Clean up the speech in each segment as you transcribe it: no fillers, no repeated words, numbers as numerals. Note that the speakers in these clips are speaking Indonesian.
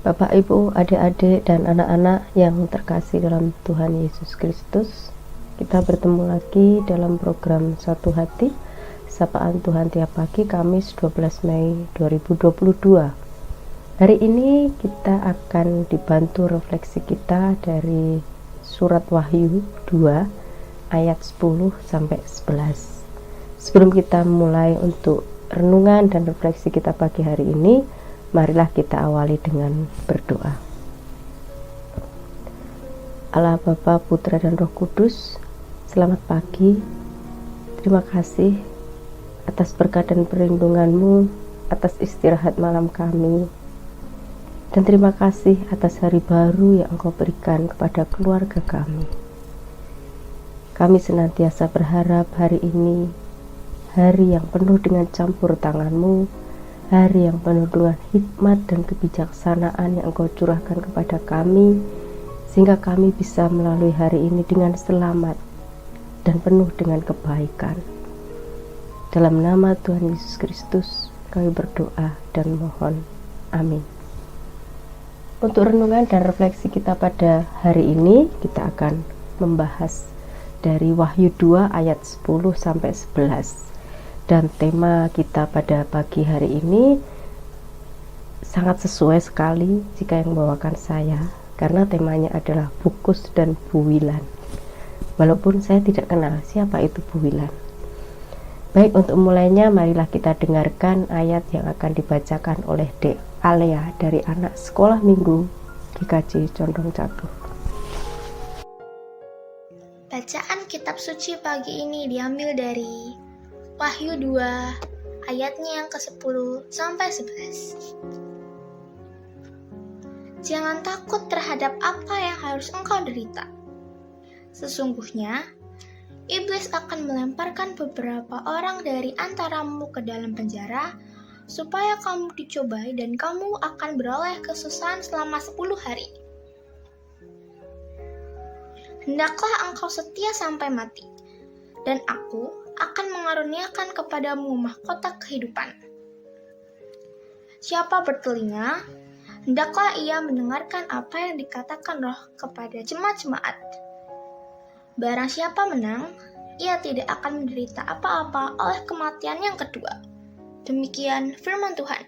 Bapak, Ibu, adik-adik, dan anak-anak yang terkasih dalam Tuhan Yesus Kristus, kita bertemu lagi dalam program Satu Hati, Sapaan Tuhan Tiap Pagi, Kamis 12 Mei 2022. Hari ini kita akan dibantu refleksi kita dari surat Wahyu 2 ayat 10-11. Sebelum kita mulai untuk renungan dan refleksi kita pagi hari ini, marilah kita awali dengan berdoa. Allah Bapa, Putra, dan Roh Kudus, selamat pagi. Terima kasih atas berkat dan perlindungan-Mu, atas istirahat malam kami. Dan terima kasih atas hari baru yang Engkau berikan kepada keluarga kami. Kami senantiasa berharap hari ini, hari yang penuh dengan campur tangan-Mu, hari yang penuh dengan hikmat dan kebijaksanaan yang Engkau curahkan kepada kami, sehingga kami bisa melalui hari ini dengan selamat dan penuh dengan kebaikan. Dalam nama Tuhan Yesus Kristus, kami berdoa dan mohon. Amin. Untuk renungan dan refleksi kita pada hari ini, kita akan membahas dari Wahyu 2 ayat 10-11. Dan tema kita pada pagi hari ini sangat sesuai sekali jika yang membawakan saya, karena temanya adalah Bukus dan Buwilan. Walaupun saya tidak kenal siapa itu Buwilan. Baik, untuk mulainya marilah kita dengarkan ayat yang akan dibacakan oleh Dek Alea dari anak sekolah minggu GKJ Condong Catur. Bacaan kitab suci pagi ini diambil dari Wahyu 2 ayatnya yang ke-10-11. Jangan takut terhadap apa yang harus engkau derita. Sesungguhnya, iblis akan melemparkan beberapa orang dari antaramu ke dalam penjara, supaya kamu dicobai dan kamu akan beroleh kesusahan selama 10 hari. Hendaklah engkau setia sampai mati, dan aku akan mengaruniakan kepadamu mahkota kehidupan. Siapa bertelinga, hendaklah ia mendengarkan apa yang dikatakan Roh kepada jemaat-jemaat. Barang siapa menang, ia tidak akan menderita apa-apa oleh kematian yang kedua. Demikian firman Tuhan.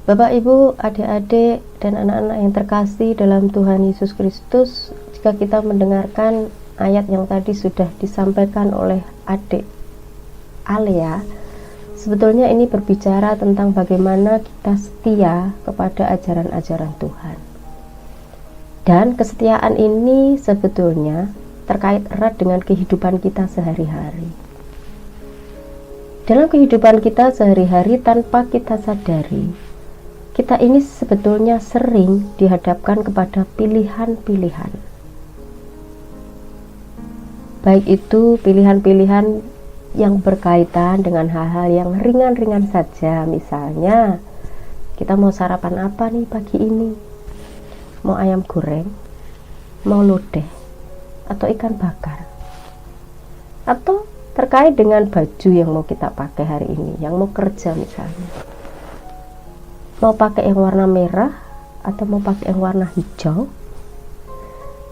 Bapak, Ibu, adik-adik, dan anak-anak yang terkasih dalam Tuhan Yesus Kristus, jika kita mendengarkan ayat yang tadi sudah disampaikan oleh adik Alea, sebetulnya ini berbicara tentang bagaimana kita setia kepada ajaran-ajaran Tuhan. Dan kesetiaan ini sebetulnya terkait erat dengan kehidupan kita sehari-hari. Dalam kehidupan kita sehari-hari, tanpa kita sadari, kita ini sebetulnya sering dihadapkan kepada pilihan-pilihan. Baik itu pilihan-pilihan yang berkaitan dengan hal-hal yang ringan-ringan saja. Misalnya, kita mau sarapan apa nih pagi ini? Mau ayam goreng? Mau lodeh? Atau ikan bakar? Atau terkait dengan baju yang mau kita pakai hari ini, yang mau kerja misalnya. Mau pakai yang warna merah atau mau pakai yang warna hijau?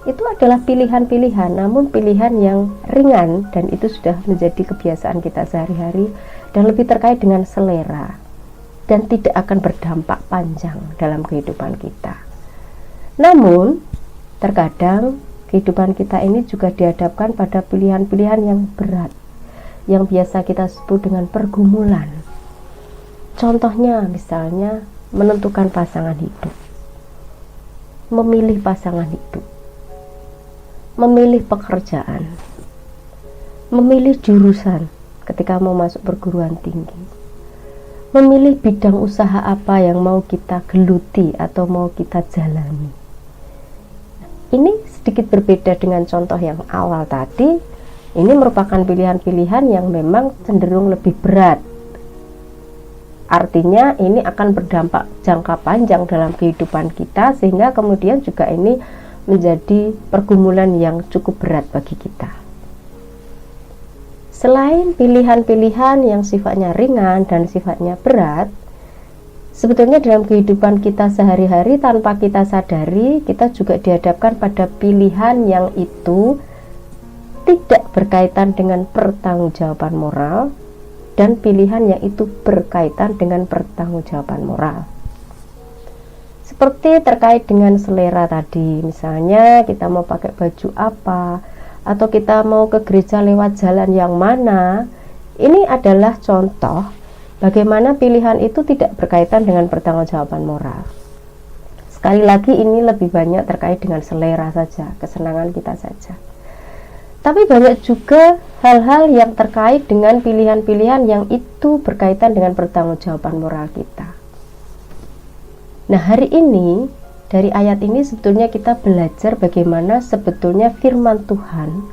Itu adalah pilihan-pilihan, namun pilihan yang ringan, dan itu sudah menjadi kebiasaan kita sehari-hari dan lebih terkait dengan selera dan tidak akan berdampak panjang dalam kehidupan kita. Namun terkadang kehidupan kita ini juga dihadapkan pada pilihan-pilihan yang berat, yang biasa kita sebut dengan pergumulan. Contohnya misalnya menentukan pasangan hidup, memilih pasangan hidup, memilih pekerjaan, memilih jurusan ketika mau masuk perguruan tinggi, memilih bidang usaha apa yang mau kita geluti atau mau kita jalani. Ini sedikit berbeda dengan contoh yang awal tadi. Ini merupakan pilihan-pilihan yang memang cenderung lebih berat. Artinya ini akan berdampak jangka panjang dalam kehidupan kita, sehingga kemudian juga ini menjadi pergumulan yang cukup berat bagi kita. Selain pilihan-pilihan yang sifatnya ringan dan sifatnya berat, sebetulnya dalam kehidupan kita sehari-hari tanpa kita sadari, kita juga dihadapkan pada pilihan yang itu tidak berkaitan dengan pertanggungjawaban moral dan pilihan yang itu berkaitan dengan pertanggungjawaban moral. Seperti terkait dengan selera tadi, misalnya kita mau pakai baju apa, atau kita mau ke gereja lewat jalan yang mana. Ini adalah contoh bagaimana pilihan itu tidak berkaitan dengan pertanggungjawaban moral. Sekali lagi, ini lebih banyak terkait dengan selera saja, kesenangan kita saja. Tapi banyak juga hal-hal yang terkait dengan pilihan-pilihan yang itu berkaitan dengan pertanggungjawaban moral kita. Nah, hari ini dari ayat ini sebetulnya kita belajar bagaimana sebetulnya firman Tuhan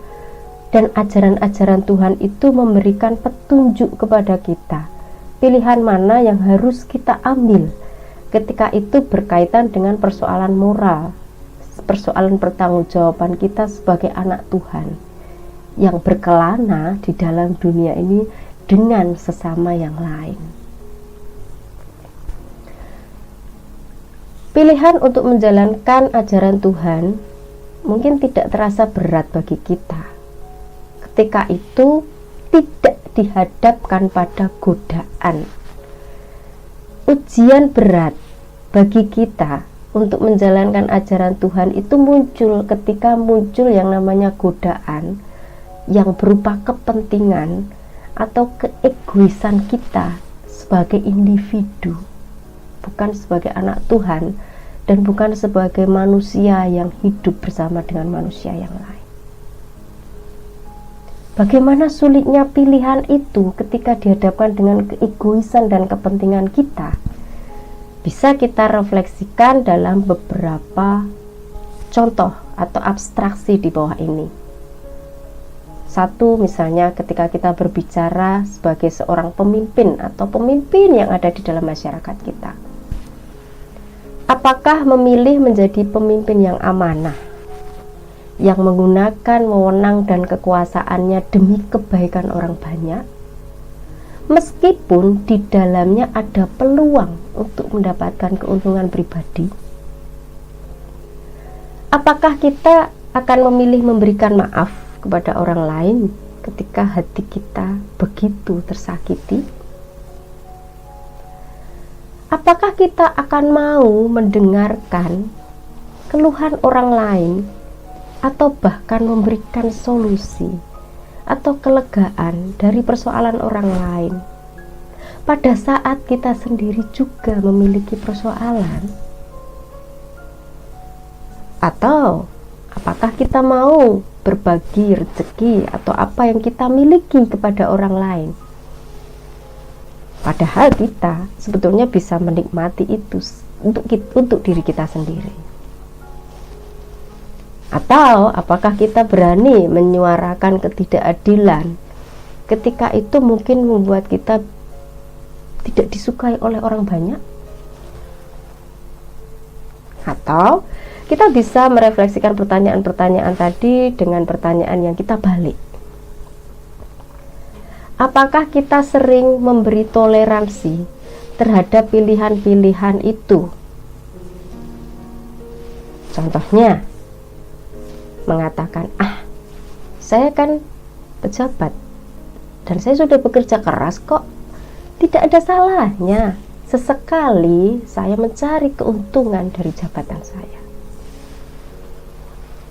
dan ajaran-ajaran Tuhan itu memberikan petunjuk kepada kita. Pilihan mana yang harus kita ambil ketika itu berkaitan dengan persoalan moral, persoalan pertanggungjawaban kita sebagai anak Tuhan yang berkelana di dalam dunia ini dengan sesama yang lain. Pilihan untuk menjalankan ajaran Tuhan mungkin tidak terasa berat bagi kita ketika itu tidak dihadapkan pada godaan. Ujian berat bagi kita untuk menjalankan ajaran Tuhan itu muncul ketika muncul yang namanya godaan yang berupa kepentingan atau keegoisan kita sebagai individu, bukan sebagai anak Tuhan dan bukan sebagai manusia yang hidup bersama dengan manusia yang lain. Bagaimana sulitnya pilihan itu ketika dihadapkan dengan keegoisan dan kepentingan kita, bisa kita refleksikan dalam beberapa contoh atau abstraksi di bawah ini. Satu, misalnya ketika kita berbicara sebagai seorang pemimpin atau pemimpin yang ada di dalam masyarakat kita. Apakah memilih menjadi pemimpin yang amanah, yang menggunakan wewenang dan kekuasaannya demi kebaikan orang banyak, meskipun di dalamnya ada peluang untuk mendapatkan keuntungan pribadi? Apakah kita akan memilih memberikan maaf kepada orang lain ketika hati kita begitu tersakiti? Apakah kita akan mau mendengarkan keluhan orang lain atau bahkan memberikan solusi atau kelegaan dari persoalan orang lain pada saat kita sendiri juga memiliki persoalan? Atau apakah kita mau berbagi rezeki atau apa yang kita miliki kepada orang lain, padahal kita sebetulnya bisa menikmati itu untuk diri kita sendiri? Atau apakah kita berani menyuarakan ketidakadilan ketika itu mungkin membuat kita tidak disukai oleh orang banyak? Atau kita bisa merefleksikan pertanyaan-pertanyaan tadi dengan pertanyaan yang kita balik. Apakah kita sering memberi toleransi terhadap pilihan-pilihan itu? Contohnya, mengatakan, saya kan pejabat dan saya sudah bekerja keras kok, tidak ada salahnya sesekali saya mencari keuntungan dari jabatan saya.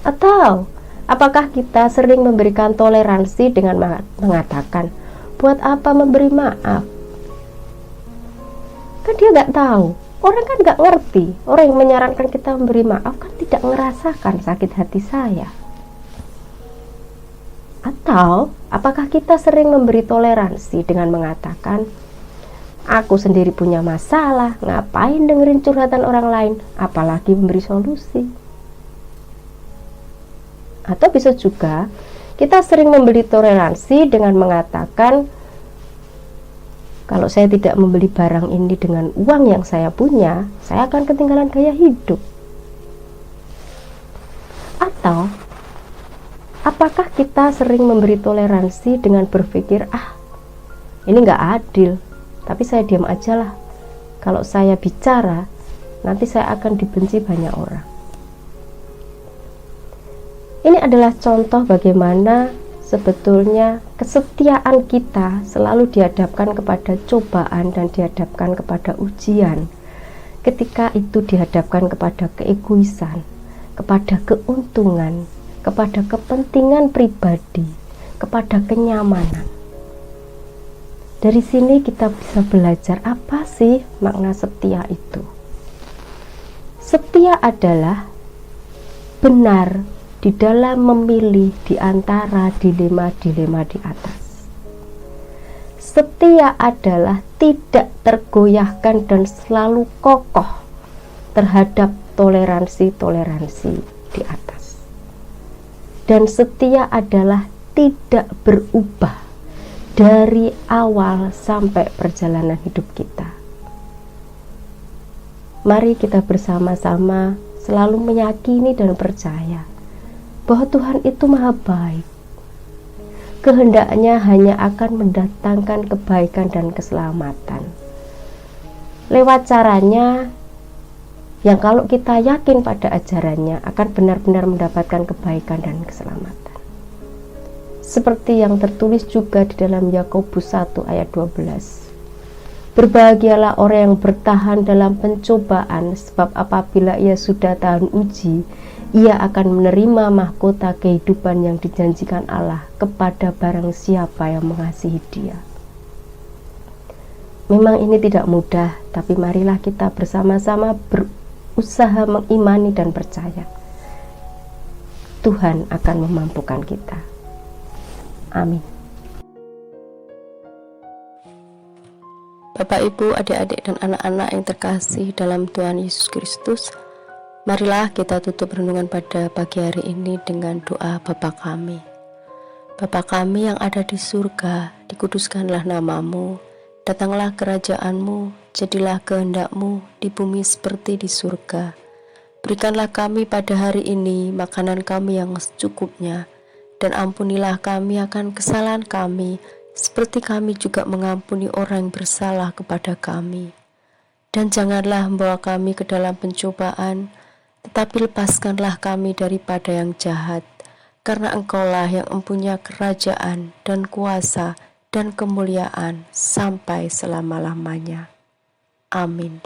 Atau apakah kita sering memberikan toleransi dengan mengatakan, buat apa memberi maaf? Kan dia nggak tahu, orang kan nggak ngerti. Orang yang menyarankan kita memberi maaf kan tidak merasakan sakit hati saya. Atau apakah kita sering memberi toleransi dengan mengatakan, aku sendiri punya masalah, ngapain dengerin curhatan orang lain, apalagi memberi solusi? Atau bisa juga kita sering memberi toleransi dengan mengatakan, kalau saya tidak membeli barang ini dengan uang yang saya punya, saya akan ketinggalan gaya hidup. Atau apa Apakah kita sering memberi toleransi dengan berpikir, ini nggak adil, tapi saya diam aja lah. Kalau saya bicara, nanti saya akan dibenci banyak orang. Ini adalah contoh bagaimana sebetulnya kesetiaan kita selalu dihadapkan kepada cobaan dan dihadapkan kepada ujian. Ketika itu dihadapkan kepada keegoisan, kepada keuntungan, kepada kepentingan pribadi, kepada kenyamanan. Dari sini kita bisa belajar apa sih makna setia itu. Setia adalah benar di dalam memilih di antara dilema-dilema di atas. Setia adalah tidak tergoyahkan dan selalu kokoh terhadap toleransi-toleransi di atas. Dan setia adalah tidak berubah dari awal sampai perjalanan hidup kita. Mari kita bersama-sama selalu meyakini dan percaya bahwa Tuhan itu maha baik. Kehendaknya hanya akan mendatangkan kebaikan dan keselamatan. Lewat caranya yang kalau kita yakin pada ajarannya akan benar-benar mendapatkan kebaikan dan keselamatan. Seperti yang tertulis juga di dalam Yakobus 1 ayat 12. Berbahagialah orang yang bertahan dalam pencobaan, sebab apabila ia sudah tahan uji, ia akan menerima mahkota kehidupan yang dijanjikan Allah kepada barang siapa yang mengasihi Dia. Memang ini tidak mudah, tapi marilah kita bersama-sama berusaha mengimani dan percaya. Tuhan akan memampukan kita. Amin. Bapak, Ibu, adik-adik, dan anak-anak yang terkasih dalam Tuhan Yesus Kristus, marilah kita tutup renungan pada pagi hari ini dengan doa Bapa kami. Bapa kami yang ada di surga, dikuduskanlah namamu, datanglah kerajaanmu, jadilah kehendak-mu di bumi seperti di surga. Berikanlah kami pada hari ini makanan kami yang secukupnya, dan ampunilah kami akan kesalahan kami, seperti kami juga mengampuni orang yang bersalah kepada kami. Dan janganlah membawa kami ke dalam pencobaan, tetapi lepaskanlah kami daripada yang jahat, karena Engkaulah yang mempunyai kerajaan dan kuasa dan kemuliaan sampai selama-lamanya. Amin.